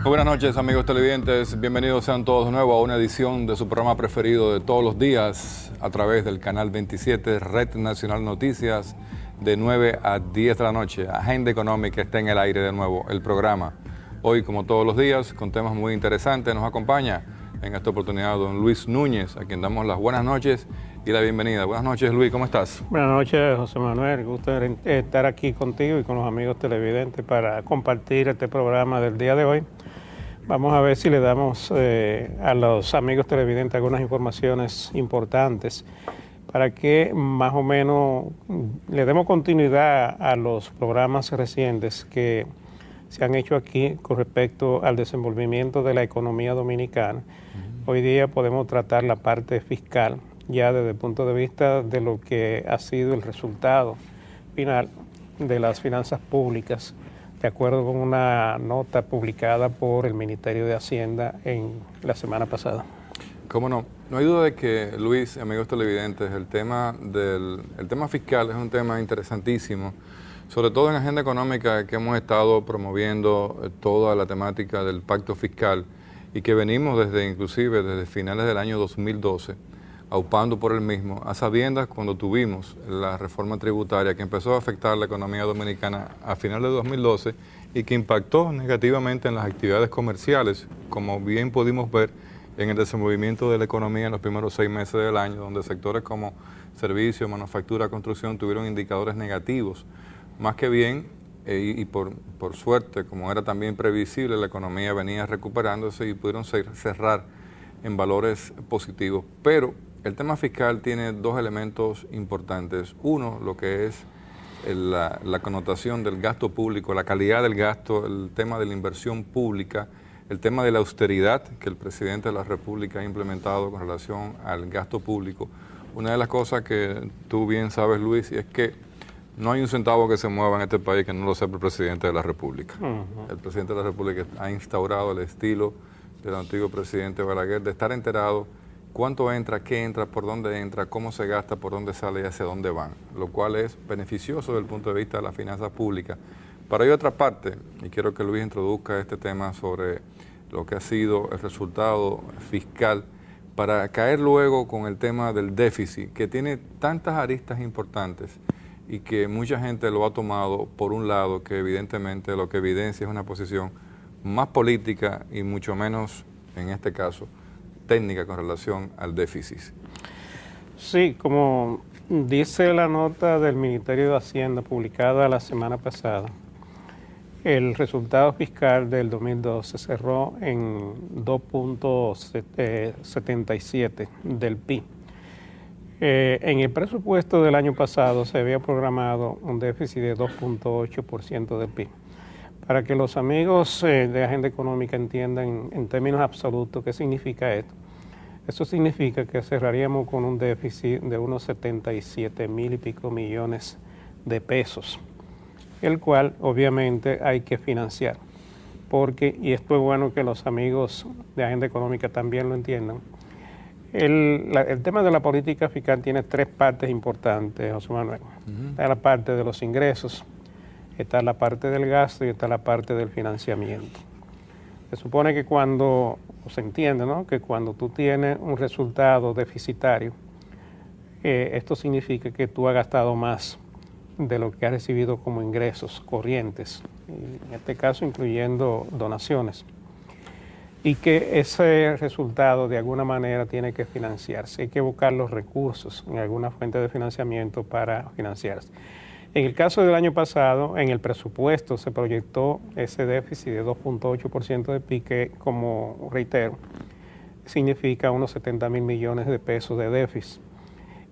Muy buenas noches, amigos televidentes. Bienvenidos sean todos de nuevo a una edición de su programa preferido de todos los días a través del canal 27 Red Nacional Noticias de 9 a 10 de la noche. Agenda Económica está en el aire de nuevo, el programa. Hoy, como todos los días, con temas muy interesantes, nos acompaña en esta oportunidad don Luis Núñez, a quien damos las buenas noches y la bienvenida. Buenas noches, Luis, ¿cómo estás? Buenas noches, José Manuel. Gusto estar aquí contigo y con los amigos televidentes para compartir este programa del día de hoy. Vamos a ver si le damos a los amigos televidentes algunas informaciones importantes para que más o menos le demos continuidad a los programas recientes que se han hecho aquí con respecto al desenvolvimiento de la economía dominicana. Hoy día podemos tratar la parte fiscal ya desde el punto de vista de lo que ha sido el resultado final de las finanzas públicas, de acuerdo con una nota publicada por el Ministerio de Hacienda en la semana pasada. Cómo no. No hay duda de que, Luis, amigos televidentes, el tema fiscal es un tema interesantísimo, sobre todo en la agenda económica que hemos estado promoviendo toda la temática del pacto fiscal y que venimos inclusive desde finales del año 2012, aupando por el mismo, a sabiendas cuando tuvimos la reforma tributaria que empezó a afectar la economía dominicana a finales de 2012 y que impactó negativamente en las actividades comerciales, como bien pudimos ver en el desenvolvimiento de la economía en los primeros 6 meses del año, donde sectores como servicios, manufactura, construcción tuvieron indicadores negativos. Más que bien, y por suerte, como era también previsible, la economía venía recuperándose y pudieron cerrar en valores positivos. Pero el tema fiscal tiene dos elementos importantes. Uno, lo que es la connotación del gasto público, la calidad del gasto, el tema de la inversión pública, el tema de la austeridad que el presidente de la República ha implementado con relación al gasto público. Una de las cosas que tú bien sabes, Luis, es que no hay un centavo que se mueva en este país que no lo sepa el presidente de la República. El presidente de la República ha instaurado el estilo del antiguo presidente Balaguer de estar enterado cuánto entra, qué entra, por dónde entra, cómo se gasta, por dónde sale y hacia dónde van, lo cual es beneficioso desde el punto de vista de las finanzas públicas. Pero hay otra parte, y quiero que Luis introduzca este tema sobre lo que ha sido el resultado fiscal, para caer luego con el tema del déficit, que tiene tantas aristas importantes y que mucha gente lo ha tomado por un lado, que evidentemente lo que evidencia es una posición más política y mucho menos, en este caso, técnica con relación al déficit. Sí, como dice la nota del Ministerio de Hacienda publicada la semana pasada, el resultado fiscal del 2012 cerró en 2.77 del PIB. En el presupuesto del año pasado se había programado un déficit de 2.8% del PIB. Para que los amigos de Agenda Económica entiendan en términos absolutos qué significa esto. Eso significa que cerraríamos con un déficit de unos 77,000 y pico millones de pesos, el cual obviamente hay que financiar. Porque, y esto es bueno que los amigos de Agenda Económica también lo entiendan, el tema de la política fiscal tiene 3 partes importantes, José Manuel. Está la parte de los ingresos, está la parte del gasto y está la parte del financiamiento. Se supone que se entiende, ¿no?, que cuando tú tienes un resultado deficitario, esto significa que tú has gastado más de lo que has recibido como ingresos corrientes, en este caso incluyendo donaciones, y que ese resultado de alguna manera tiene que financiarse. Hay que buscar los recursos en alguna fuente de financiamiento para financiarse. En el caso del año pasado, en el presupuesto se proyectó ese déficit de 2.8% de PIB, que, como reitero, significa unos 70,000 millones de pesos de déficit.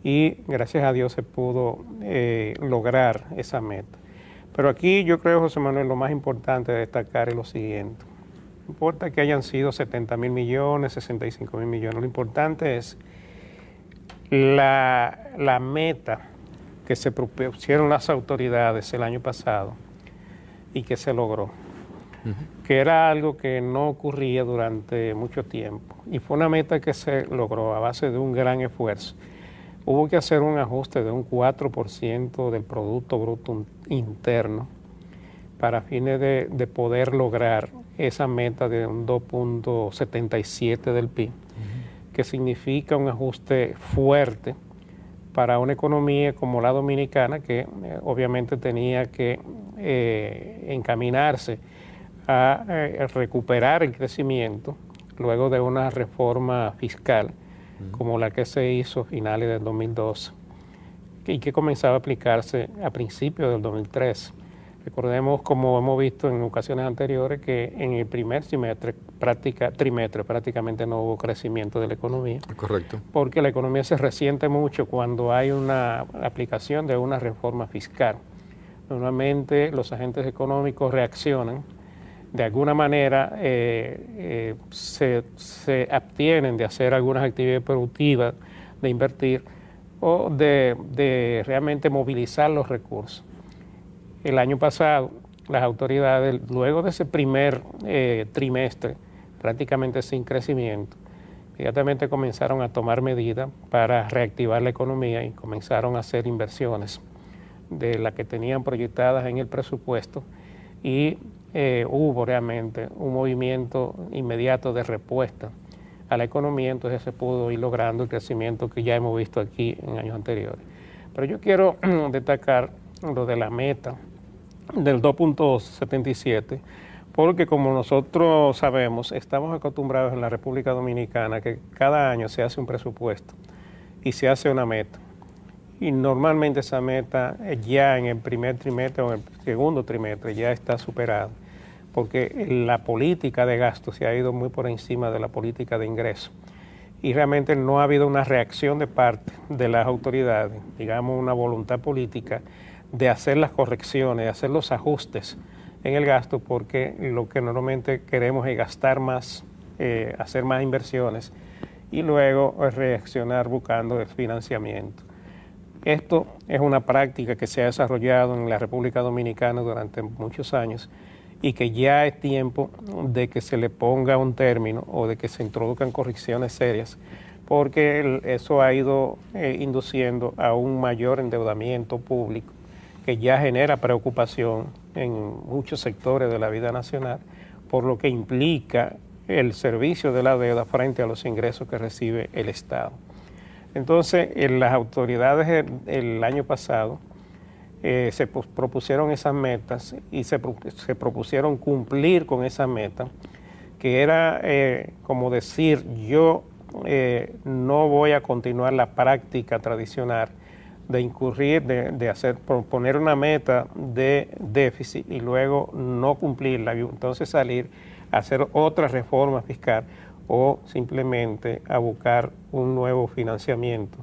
Y gracias a Dios se pudo lograr esa meta. Pero aquí yo creo, José Manuel, lo más importante de destacar es lo siguiente. No importa que hayan sido 70,000 millones, 65,000 millones, lo importante es la meta que se propusieron las autoridades el año pasado y que se logró, que era algo que no ocurría durante mucho tiempo. Y fue una meta que se logró a base de un gran esfuerzo. Hubo que hacer un ajuste de un 4% del Producto Bruto Interno para fines de poder lograr esa meta de un 2.77 del PIB, que significa un ajuste fuerte para una economía como la dominicana, que obviamente tenía que encaminarse a recuperar el crecimiento luego de una reforma fiscal como la que se hizo a finales del 2012 y que comenzaba a aplicarse a principios del 2013. Recordemos, como hemos visto en ocasiones anteriores, que en el primer trimestre prácticamente no hubo crecimiento de la economía. Correcto. Porque la economía se resiente mucho cuando hay una aplicación de una reforma fiscal. Normalmente los agentes económicos reaccionan, de alguna manera se abstienen de hacer algunas actividades productivas, de invertir o de realmente movilizar los recursos. El año pasado, las autoridades, luego de ese primer trimestre, prácticamente sin crecimiento, inmediatamente comenzaron a tomar medidas para reactivar la economía y comenzaron a hacer inversiones de las que tenían proyectadas en el presupuesto y hubo realmente un movimiento inmediato de respuesta a la economía, entonces se pudo ir logrando el crecimiento que ya hemos visto aquí en años anteriores. Pero yo quiero destacar lo de la meta del 2.77, porque como nosotros sabemos, estamos acostumbrados en la República Dominicana que cada año se hace un presupuesto y se hace una meta. Y normalmente esa meta ya en el primer trimestre o en el segundo trimestre ya está superada, porque la política de gasto se ha ido muy por encima de la política de ingreso. Y realmente no ha habido una reacción de parte de las autoridades, digamos una voluntad política de hacer las correcciones, de hacer los ajustes en el gasto, porque lo que normalmente queremos es gastar más, hacer más inversiones y luego reaccionar buscando el financiamiento. Esto es una práctica que se ha desarrollado en la República Dominicana durante muchos años y que ya es tiempo de que se le ponga un término o de que se introduzcan correcciones serias, porque eso ha ido induciendo a un mayor endeudamiento público que ya genera preocupación en muchos sectores de la vida nacional, por lo que implica el servicio de la deuda frente a los ingresos que recibe el Estado. Entonces, las autoridades el año pasado se propusieron esas metas y se propusieron cumplir con esa meta, que era como decir, yo no voy a continuar la práctica tradicional de incurrir, poner una meta de déficit y luego no cumplirla, y entonces salir a hacer otra reforma fiscal o simplemente a buscar un nuevo financiamiento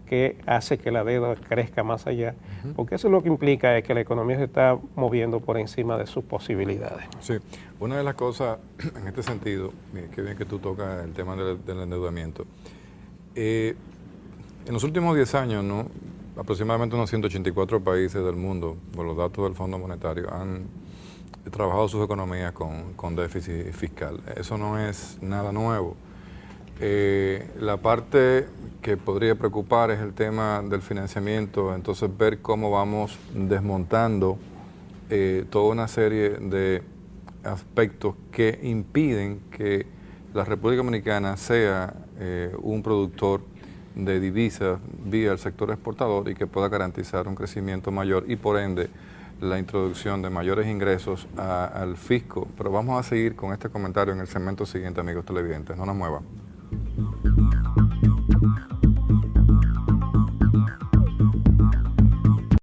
que hace que la deuda crezca más allá, porque eso lo que implica es que la economía se está moviendo por encima de sus posibilidades. Sí, una de las cosas en este sentido, qué bien que tú tocas el tema del endeudamiento. En los últimos 10 años, ¿no?, aproximadamente unos 184 países del mundo, por los datos del Fondo Monetario, han trabajado sus economías con déficit fiscal. Eso no es nada nuevo. La parte que podría preocupar es el tema del financiamiento, entonces ver cómo vamos desmontando toda una serie de aspectos que impiden que la República Dominicana sea un productor de divisas vía el sector exportador y que pueda garantizar un crecimiento mayor y por ende la introducción de mayores ingresos al fisco. Pero vamos a seguir con este comentario en el segmento siguiente, amigos televidentes. No nos muevan.